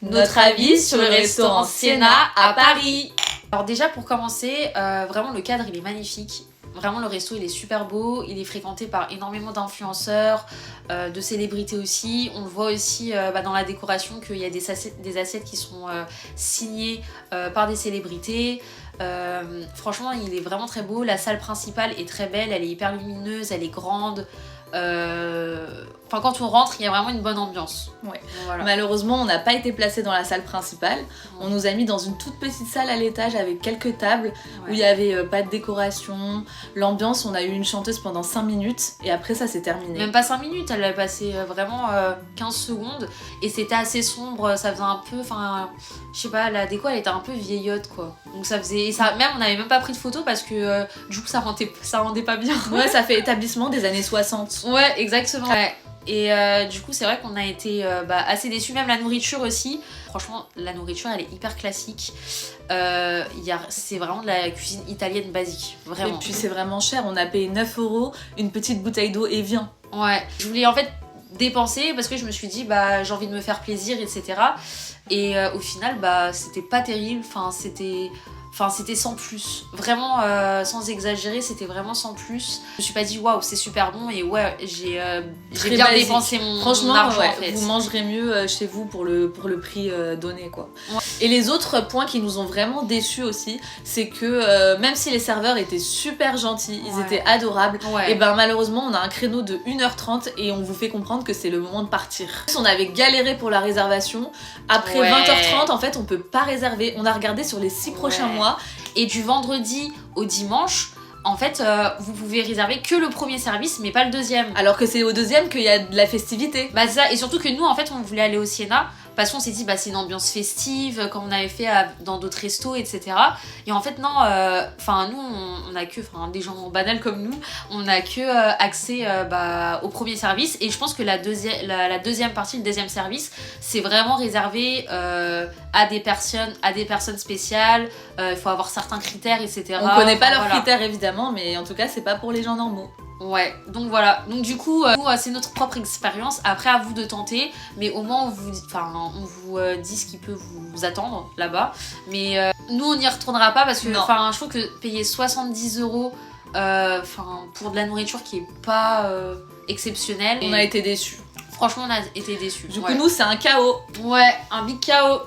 Notre avis sur le restaurant Siena à Paris. Alors déjà pour commencer, vraiment le cadre il est magnifique. Vraiment le resto il est super beau, il est fréquenté par énormément d'influenceurs, de célébrités aussi. On le voit aussi dans la décoration qu'il y a des assiettes qui sont signées par des célébrités. Franchement il est vraiment très beau, la salle principale est très belle, elle est hyper lumineuse, elle est grande. Enfin quand on rentre il y a vraiment une bonne ambiance. Ouais. Voilà. Malheureusement on n'a pas été placé dans la salle principale. On nous a mis dans une toute petite salle à l'étage avec quelques tables où il y avait pas de décoration. L'ambiance, on a eu une chanteuse pendant 5 minutes et après ça s'est terminé. Même pas 5 minutes, elle a passé vraiment 15 secondes et c'était assez sombre, ça faisait un peu, enfin je sais pas, la déco elle était un peu vieillotte quoi. Donc ça faisait, et ça, même on n'avait même pas pris de photos parce que du coup ça rendait pas bien. Ouais, ça fait établissement des années 60. Ouais, exactement. Ouais. Et du coup c'est vrai qu'on a été assez déçus, même la nourriture aussi. Franchement la nourriture elle est hyper classique. C'est vraiment de la cuisine italienne basique, vraiment. Et puis c'est vraiment cher, on a payé 9 €, une petite bouteille d'eau et viens. Ouais, je voulais en fait dépenser parce que je me suis dit j'ai envie de me faire plaisir, etc. Et au final c'était pas terrible, c'était sans plus. Vraiment, sans exagérer, c'était vraiment sans plus. Je me suis pas dit waouh, c'est super bon et ouais, j'ai bien basique. dépensé mon Franchement, argent ouais, en fait. vous mangerez mieux chez vous pour le prix donné quoi. Ouais. Et les autres points qui nous ont vraiment déçus aussi, c'est que même si les serveurs étaient super gentils, ils étaient adorables, Ouais. et malheureusement on a un créneau de 1h30 et on vous fait comprendre que c'est le moment de partir. On avait galéré pour la réservation, après 20h30 en fait on peut pas réserver, on a regardé sur les 6 prochains mois. Et du vendredi au dimanche, en fait, vous pouvez réserver que le premier service, mais pas le deuxième. Alors que c'est au deuxième qu'il y a de la festivité. C'est ça, et surtout que nous, en fait, on voulait aller au Siena, parce qu'on s'est dit, c'est une ambiance festive, comme on avait fait dans d'autres restos, etc. Et en fait, non, nous, on a que, des gens banals comme nous, on a que accès au premier service. Et je pense que la deuxième partie, le deuxième service, c'est vraiment réservé à des personnes spéciales. Il faut avoir certains critères, etc. On connaît pas leurs critères évidemment, mais en tout cas, c'est pas pour les gens normaux. Ouais, donc voilà. Donc du coup, c'est notre propre expérience. Après, à vous de tenter. Mais au moins, on vous dit ce qui peut vous attendre là-bas. Mais nous, on n'y retournera pas parce que je trouve que payer 70 € pour de la nourriture qui est pas exceptionnelle. On a été déçus. Franchement, on a été déçus. Du coup, nous, c'est un chaos. Ouais, un big chaos.